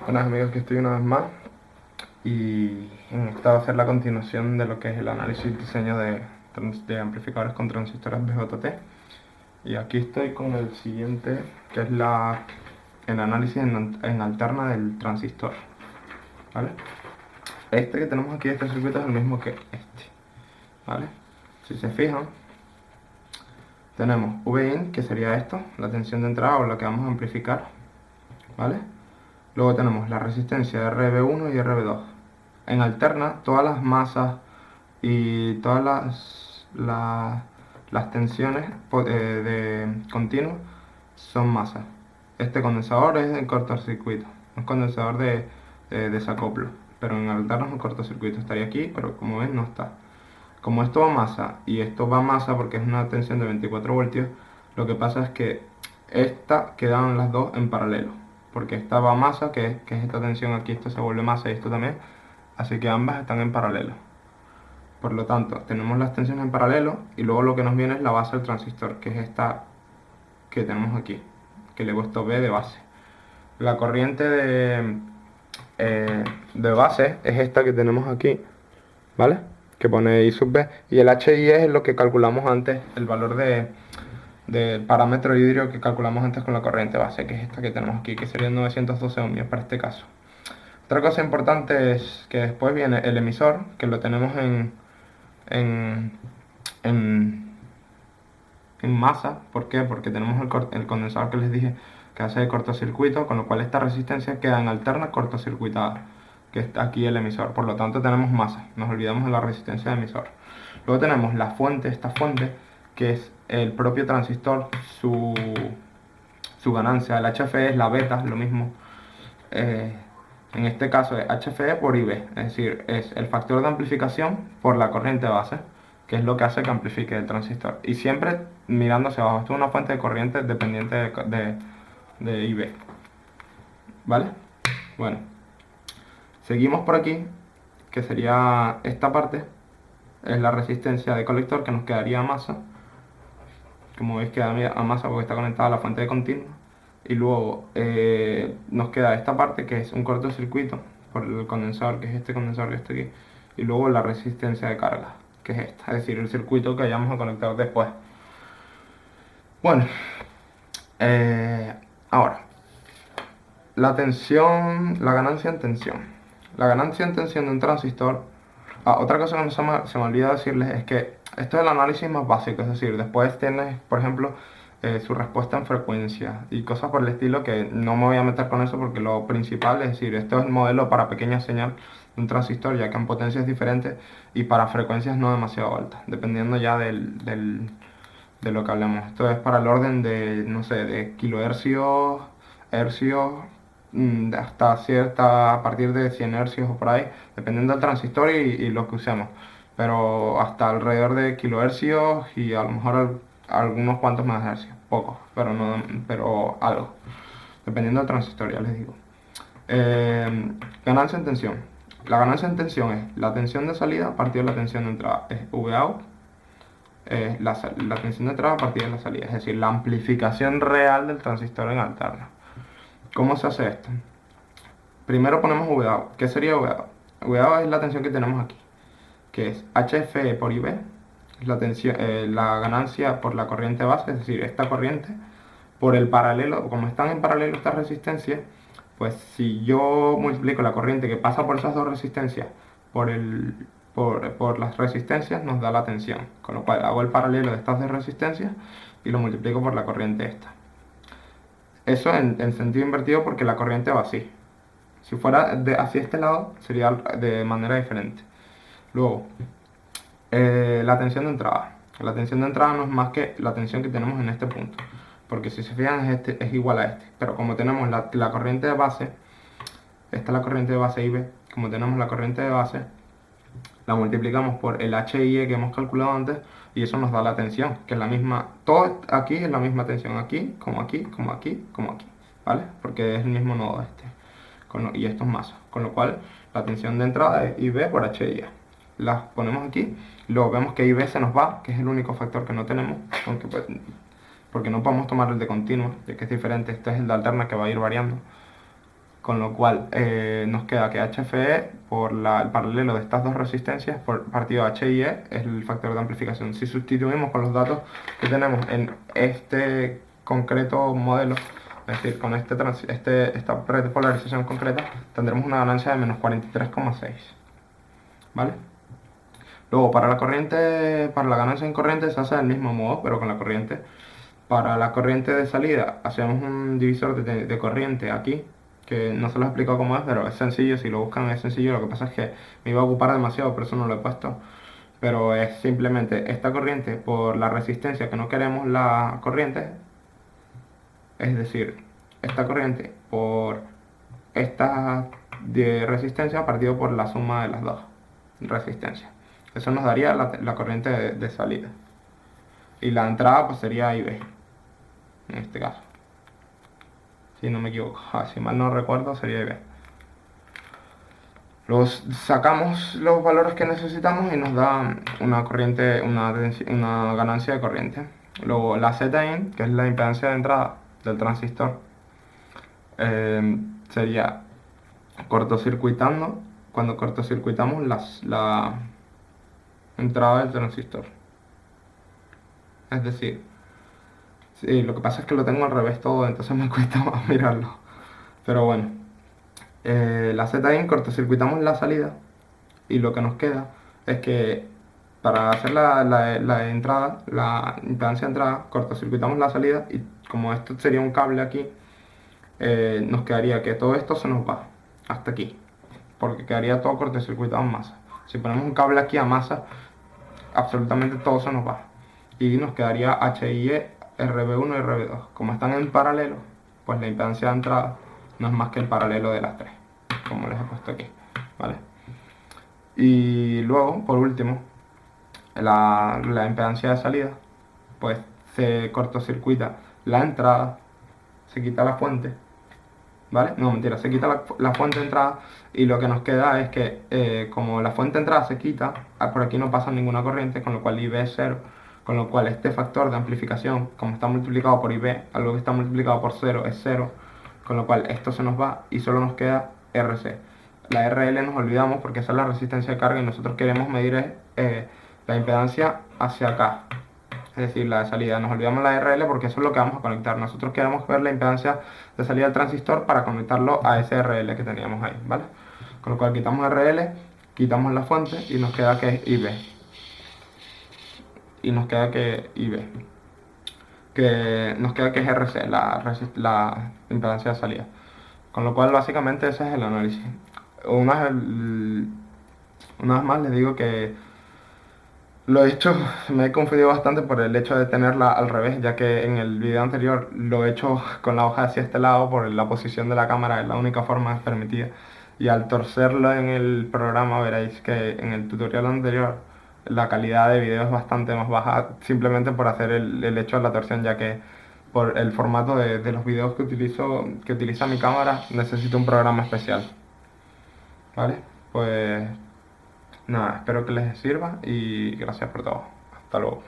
Buenas amigos, aquí estoy una vez más y esta va a ser la continuación de lo que es el análisis y diseño de amplificadores con transistores BJT. Y aquí estoy con el siguiente, que es el análisis en alterna del transistor, ¿vale? Este que tenemos aquí, este circuito es el mismo que este, ¿vale? Si se fijan, tenemos Vin, que sería esto, la tensión de entrada o la que vamos a amplificar, ¿vale? Luego tenemos la resistencia de RB1 y RB2. En alterna, todas las masas y todas las tensiones de continuo son masas. Este condensador es de cortocircuito, un condensador de desacoplo, pero en alterna es un cortocircuito. Estaría aquí, pero como ven no está. Como esto va a masa y esto va a masa porque es una tensión de 24 voltios, lo que pasa es que quedan las dos en paralelo, porque esta va a masa, que es esta tensión aquí, esto se vuelve masa y esto también, así que ambas están en paralelo. Por lo tanto, tenemos las tensiones en paralelo y luego lo que nos viene es la base del transistor, que es esta que tenemos aquí, que le he puesto B de base. La corriente de base es esta que tenemos aquí, ¿vale? Que pone I sub B. Y el HI es lo que calculamos antes, el valor del parámetro hídrico que calculamos antes con la corriente base, que es esta que tenemos aquí, que serían 912 ohmios para este caso. Otra cosa importante es que después viene el emisor, que lo tenemos en, en, en masa. ¿Por qué? Porque tenemos el condensador que les dije que hace de cortocircuito, con lo cual esta resistencia queda en alterna cortocircuitada, que está aquí el emisor. Por lo tanto tenemos masa, nos olvidamos de la resistencia del emisor. Luego tenemos la fuente, esta fuente, que es el propio transistor, su ganancia. El HFE es la beta, lo mismo. En este caso es HFE por IB, es decir, es el factor de amplificación por la corriente base, que es lo que hace que amplifique el transistor. Y siempre mirando hacia abajo. Esto es una fuente de corriente dependiente de IB. ¿Vale? Bueno, seguimos por aquí, que sería esta parte, es la resistencia de colector que nos quedaría a masa. Como veis queda a masa porque está conectada a la fuente de continuo. Y luego nos queda esta parte que es un cortocircuito por el condensador, que es este condensador que está aquí. Y luego la resistencia de carga, que es esta, es decir, el circuito que vayamos a conectar después. Bueno, ahora, la tensión, la ganancia en tensión. La ganancia en tensión de un transistor. Otra cosa que se me olvida decirles es que esto es el análisis más básico, es decir, después tienes, por ejemplo, su respuesta en frecuencia y cosas por el estilo, que no me voy a meter con eso porque lo principal es decir, esto es el modelo para pequeña señal de un transistor, ya que en potencias diferentes y para frecuencias no demasiado altas, dependiendo ya de lo que hablemos. Esto es para el orden de, no sé, de kilohercios, hercios, hasta a partir de 100 hercios o por ahí, dependiendo del transistor y lo que usemos. Pero hasta alrededor de kilohercios y a lo mejor algunos cuantos más hercios, pocos, pero, no, pero algo, dependiendo del transistor, ya les digo. Ganancia en tensión. La ganancia en tensión es la tensión de salida partido de la tensión de entrada, es Vout. La tensión de entrada a partir de la salida, es decir, la amplificación real del transistor en alterna. ¿Cómo se hace esto? Primero ponemos Vout. ¿Qué sería Vout? Vout es la tensión que tenemos aquí, que es HFE por IB, es la ganancia por la corriente base, es decir, esta corriente por el paralelo. Como están en paralelo estas resistencias, pues si yo multiplico la corriente que pasa por esas dos resistencias por las resistencias, nos da la tensión, con lo cual hago el paralelo de estas dos resistencias y lo multiplico por la corriente esta. Eso en sentido invertido porque la corriente va así. Si fuera hacia este lado sería de manera diferente. Luego, la tensión de entrada. La tensión de entrada no es más que la tensión que tenemos en este punto, porque si se fijan es igual a este, pero como tenemos la corriente de base, esta es la corriente de base IB, como tenemos la corriente de base, la multiplicamos por el HIE que hemos calculado antes y eso nos da la tensión, que es la misma. Todo aquí es la misma tensión, aquí, como aquí, como aquí, como aquí, ¿vale? Porque es el mismo nodo este, y esto es masa, con lo cual la tensión de entrada es IB por HIE. Las ponemos aquí, luego vemos que IB se nos va, que es el único factor que no tenemos, aunque pues, porque no podemos tomar el de continuo, ya que es diferente. Este es el de alterna que va a ir variando. con lo cual nos queda que HFE por el paralelo de estas dos resistencias por partido HIE es el factor de amplificación. Si sustituimos con los datos que tenemos en este concreto modelo, es decir, con esta red de polarización concreta, tendremos una ganancia de menos 43,6. ¿Vale? Luego, para la corriente, para la ganancia en corriente se hace del mismo modo, pero con la corriente. Para la corriente de salida, hacemos un divisor de corriente aquí, que no se lo he explicado cómo es, pero es sencillo, si lo buscan es sencillo. Lo que pasa es que me iba a ocupar demasiado, por eso no lo he puesto. Pero es simplemente esta corriente por la resistencia que no queremos la corriente, es decir, esta corriente por esta de resistencia partido por la suma de las dos resistencias. Eso nos daría la corriente de salida. Y la entrada pues sería IB, en este caso. Si no me equivoco, si mal no recuerdo sería IB. Sacamos los valores que necesitamos y nos da una corriente, una ganancia de corriente. Luego la Zin, que es la impedancia de entrada del transistor, sería cortocircuitando, cuando cortocircuitamos la entrada del transistor. Es decir, sí, lo que pasa es que lo tengo al revés todo, entonces me cuesta más mirarlo. Pero bueno, la Zin cortocircuitamos la salida y lo que nos queda es que para hacer la entrada, la impedancia de entrada, cortocircuitamos la salida y como esto sería un cable aquí, nos quedaría que todo esto se nos va hasta aquí, porque quedaría todo cortocircuitado en masa. Si ponemos un cable aquí a masa, absolutamente todo se nos va y nos quedaría HIE, RB1 y RB2. Como están en paralelo, pues la impedancia de entrada no es más que el paralelo de las tres, como les he puesto aquí, ¿vale? Y luego, por último, la impedancia de salida, pues se cortocircuita la entrada, se quita la fuente, ¿vale? No, mentira, se quita la fuente de entrada y lo que nos queda es que como la fuente de entrada se quita, por aquí no pasa ninguna corriente, con lo cual IB es 0, con lo cual este factor de amplificación, como está multiplicado por IB, algo que está multiplicado por 0 es 0, con lo cual esto se nos va y solo nos queda RC. La RL nos olvidamos porque esa es la resistencia de carga y nosotros queremos medir la impedancia hacia acá, es decir, la de salida. Nos olvidamos la RL porque eso es lo que vamos a conectar. Nosotros queremos ver la impedancia de salida del transistor para conectarlo a ese RL que teníamos ahí, ¿vale? Con lo cual quitamos RL, quitamos la fuente y nos queda que es IB. Y nos queda que IB. Que nos queda que es RC, la impedancia de salida. Con lo cual básicamente ese es el análisis. Una vez más les digo que lo he hecho, me he confundido bastante por el hecho de tenerla al revés, ya que en el video anterior lo he hecho con la hoja hacia este lado por la posición de la cámara, es la única forma permitida. Y al torcerlo en el programa veréis que en el tutorial anterior la calidad de video es bastante más baja, simplemente por hacer el hecho de la torsión, ya que por el formato de los videos que utiliza mi cámara necesito un programa especial. ¿Vale? Pues nada, espero que les sirva y gracias por todo. Hasta luego.